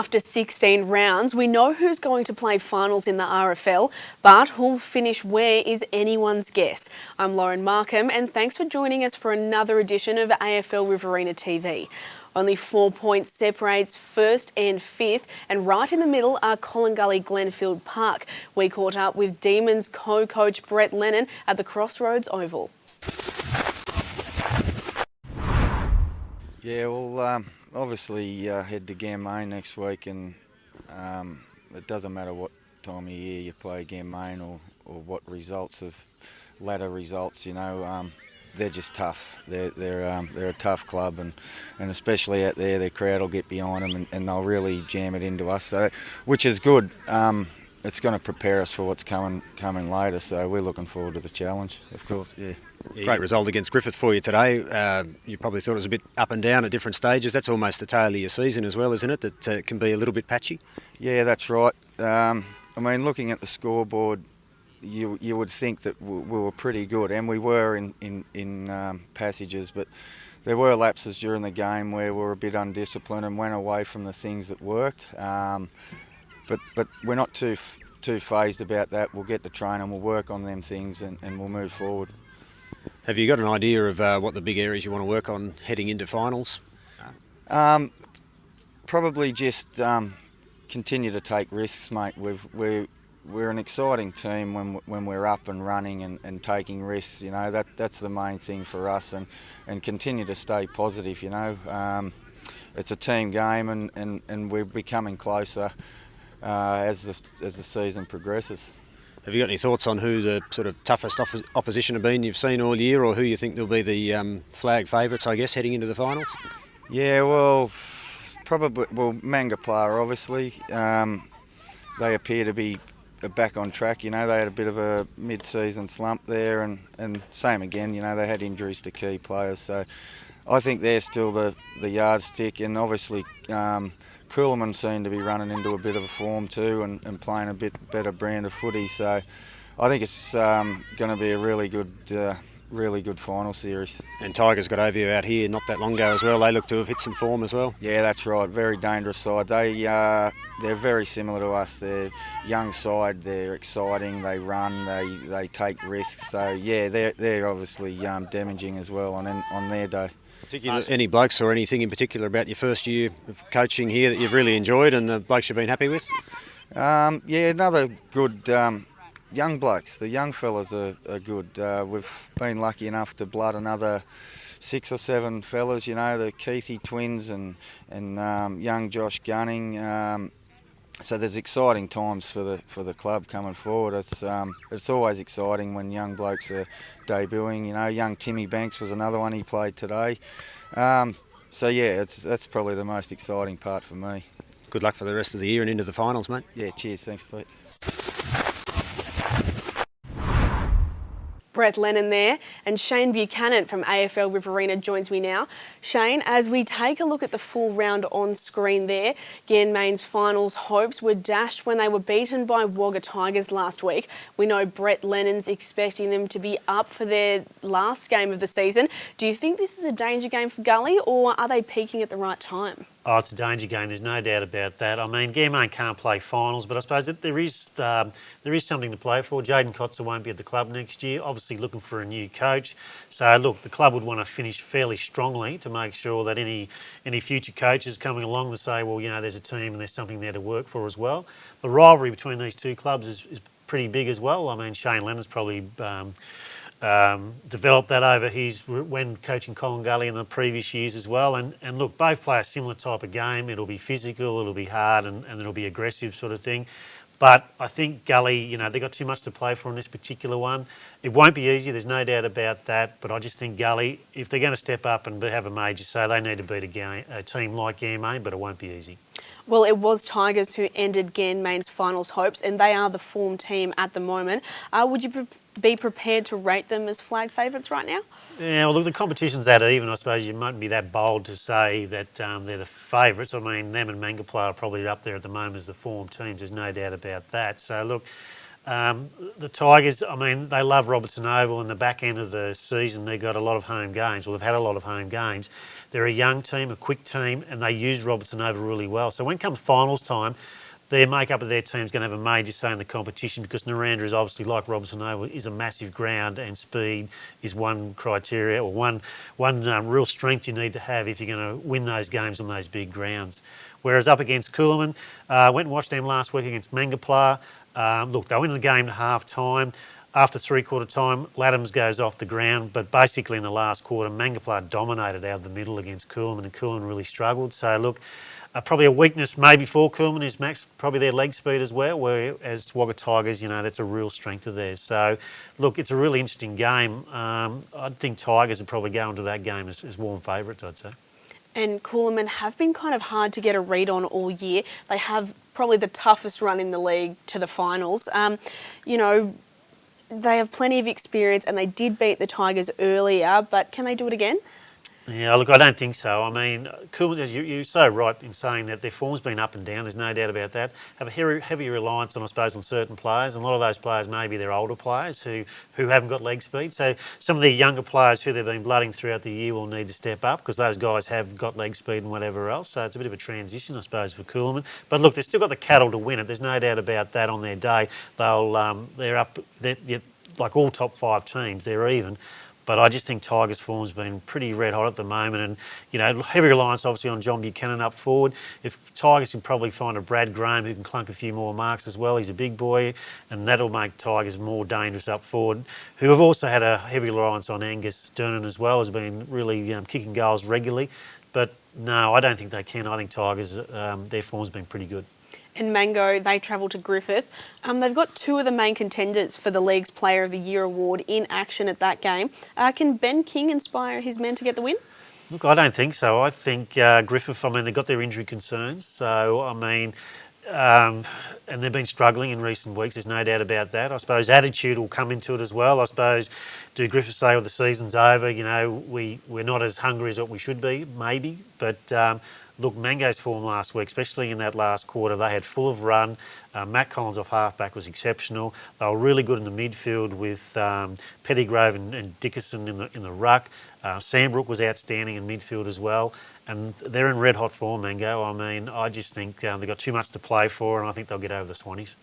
After 16 rounds, we know who's going to play finals in the RFL, but who'll finish where is anyone's guess. I'm Lauren Markham, and thanks for joining us for another edition of AFL Riverina TV. Only 4 points separates first and fifth, and right in the middle are Collingullie-Glenfield Park. We caught up with Demons co-coach Brett Lenon at the Crossroads Oval. Yeah, well, obviously head to Gammain next week, and it doesn't matter what time of year you play Gammain or what results of ladder results. You know, they're just tough. They're a tough club, and especially out there, their crowd will get behind them, and they'll really jam it into us. So, which is good. It's going to prepare us for what's coming later. So we're looking forward to the challenge, of course. Yeah. Great result against Griffith for you today. You probably thought it was a bit up and down at different stages. That's almost the tail of your season as well, isn't it? That can be a little bit patchy. Yeah, that's right. I mean, looking at the scoreboard, you would think that we were pretty good, and we were in passages, but there were lapses during the game where we were a bit undisciplined and went away from the things that worked. But we're not too phased about that. We'll get to train and we'll work on them things, and we'll move forward. Have you got an idea of what the big areas you want to work on heading into finals? Probably just continue to take risks, mate. We're an exciting team when we're up and running and taking risks. You know, that's the main thing for us, and continue to stay positive. You know, it's a team game, and we're becoming closer as the season progresses. Have you got any thoughts on who the sort of toughest opposition have been you've seen all year, or who you think will be the flag favourites, I guess, heading into the finals? Yeah, well, probably Mangapla, obviously. They appear to be back on track. You know, they had a bit of a mid-season slump there, and same again. You know, they had injuries to key players, so I think they're still the yardstick, and obviously Coolman seemed to be running into a bit of a form too, and playing a bit better brand of footy. So I think it's going to be a really good final series. And Tigers got over you out here not that long ago as well. They look to have hit some form as well. Yeah, that's right. Very dangerous side. They're very similar to us. They're young side. They're exciting. They run. They take risks. So yeah, they're obviously damaging as well on their day. Any blokes or anything in particular about your first year of coaching here that you've really enjoyed and the blokes you've been happy with? Yeah, another good young blokes. The young fellas are good. We've been lucky enough to blood another 6 or 7 fellas. You know, the Keithy twins and young Josh Gunning. So there's exciting times for the club coming forward. It's always exciting when young blokes are debuting. You know, young Timmy Banks was another one he played today. So yeah, that's probably the most exciting part for me. Good luck for the rest of the year and into the finals, mate. Yeah, cheers. Thanks, Pete. Brett Lenon there, and Shane Buchanan from AFL Riverina joins me now. Shane, as we take a look at the full round on screen there, Ganmain's finals hopes were dashed when they were beaten by Wagga Tigers last week. We know Brett Lenon's expecting them to be up for their last game of the season. Do you think this is a danger game for Gully, or are they peaking at the right time? Oh, it's a danger game. There's no doubt about that. I mean, Gammain can't play finals, but I suppose that there is something to play for. Jaden Kotzer won't be at the club next year. Obviously, looking for a new coach. So, look, the club would want to finish fairly strongly to make sure that any future coaches coming along to say, well, you know, there's a team and there's something there to work for as well. The rivalry between these two clubs is pretty big as well. I mean, Shane Leonard's probably developed that over when coaching Collingullie in the previous years as well. And look, both play a similar type of game. It'll be physical, it'll be hard, and it'll be aggressive sort of thing. But I think Gully, you know, they've got too much to play for in this particular one. It won't be easy, there's no doubt about that. But I just think Gully, if they're going to step up and have a major say, they need to beat a team like Gammain, but it won't be easy. Well, it was Tigers who ended Ganmain's finals hopes, and they are the form team at the moment. Would you be prepared to rate them as flag favourites right now? Yeah, well, look, the competition's that even. I suppose you mightn't be that bold to say that they're the favourites. I mean, them and Mangapla are probably up there at the moment as the form teams. There's no doubt about that. So, look, The Tigers, I mean, they love Robertson Oval. In the back end of the season, they've got a lot of home games, or they've had a lot of home games. They're a young team, a quick team, and they use Robertson Oval really well. So when it comes finals time, their makeup of their team is going to have a major say in the competition, because Narrandera is obviously, like Robertson Oval, is a massive ground, and speed is one criteria, or one real strength you need to have if you're going to win those games on those big grounds. Whereas up against Coolman, went and watched them last week against Mangapla. Look, they went in the game at half time. After three-quarter time, Laddams goes off the ground, but basically in the last quarter, Mangapla dominated out of the middle against Coolman, and Coolman really struggled. So look, probably a weakness maybe for Coolman is probably their leg speed as well, whereas Wagga Tigers, that's a real strength of theirs. So look, it's a really interesting game. I think Tigers would probably go into that game as warm favourites, I'd say. And Coolman have been kind of hard to get a read on all year. They have probably the toughest run in the league to the finals. They have plenty of experience, and they did beat the Tigers earlier, but can they do it again? Yeah, look, I don't think so. I mean, Coolman, you're so right in saying that their form's been up and down. There's no doubt about that. Have a heavy reliance on, I suppose, on certain players. And a lot of those players, maybe they're older players who haven't got leg speed. So some of the younger players who they've been blooding throughout the year will need to step up, because those guys have got leg speed and whatever else. So it's a bit of a transition, I suppose, for Coolman. But look, they've still got the cattle to win it. There's no doubt about that. On their day, they're up. Like all top 5 teams, they're even. But I just think Tigers' form's been pretty red hot at the moment, and heavy reliance obviously on John Buchanan up forward. If Tigers can probably find a Brad Graham who can clunk a few more marks as well, he's a big boy, and that'll make Tigers more dangerous up forward. Who have also had a heavy reliance on Angus Durnan as well, has been really kicking goals regularly. But no, I don't think they can. I think Tigers, their form's been pretty good. And Mango, they travel to Griffith. They've got 2 of the main contenders for the league's Player of the Year award in action at that game. Can Ben King inspire his men to get the win? Look, I don't think so. I think Griffith, they've got their injury concerns. So, and they've been struggling in recent weeks, there's no doubt about that. I suppose attitude will come into it as well. I suppose, do Griffith say, well, the season's over, we're not as hungry as what we should be, maybe. But look, Mango's form last week, especially in that last quarter, they had full of run. Matt Collins off halfback was exceptional. They were really good in the midfield with Pettygrove and Dickerson in the ruck. Sandbrook was outstanding in midfield as well. And they're in red hot form, Mango. I just think they've got too much to play for, and I think they'll get over the Swannies.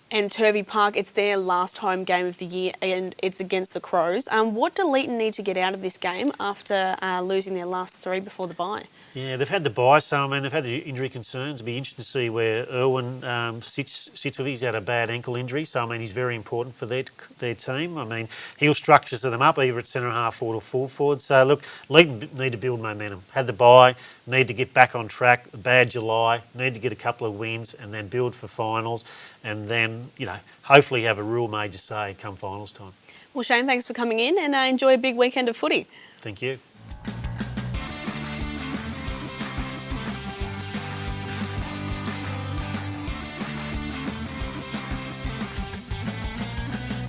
And Turvey Park, it's their last home game of the year, and it's against the Crows. What do Leeton need to get out of this game after losing their last 3 before the bye? Yeah, they've had the bye, so they've had the injury concerns. It'll be interesting to see where Irwin sits with. He's had a bad ankle injury, so he's very important for their team. He'll structure them up either at centre half forward or full forward. So look, Leeton need to build momentum. Had the bye, need to get back on track. A bad July, need to get a couple of wins and then build for finals, and then hopefully have a real major say come finals time. Well, Shane, thanks for coming in, and enjoy a big weekend of footy. Thank you.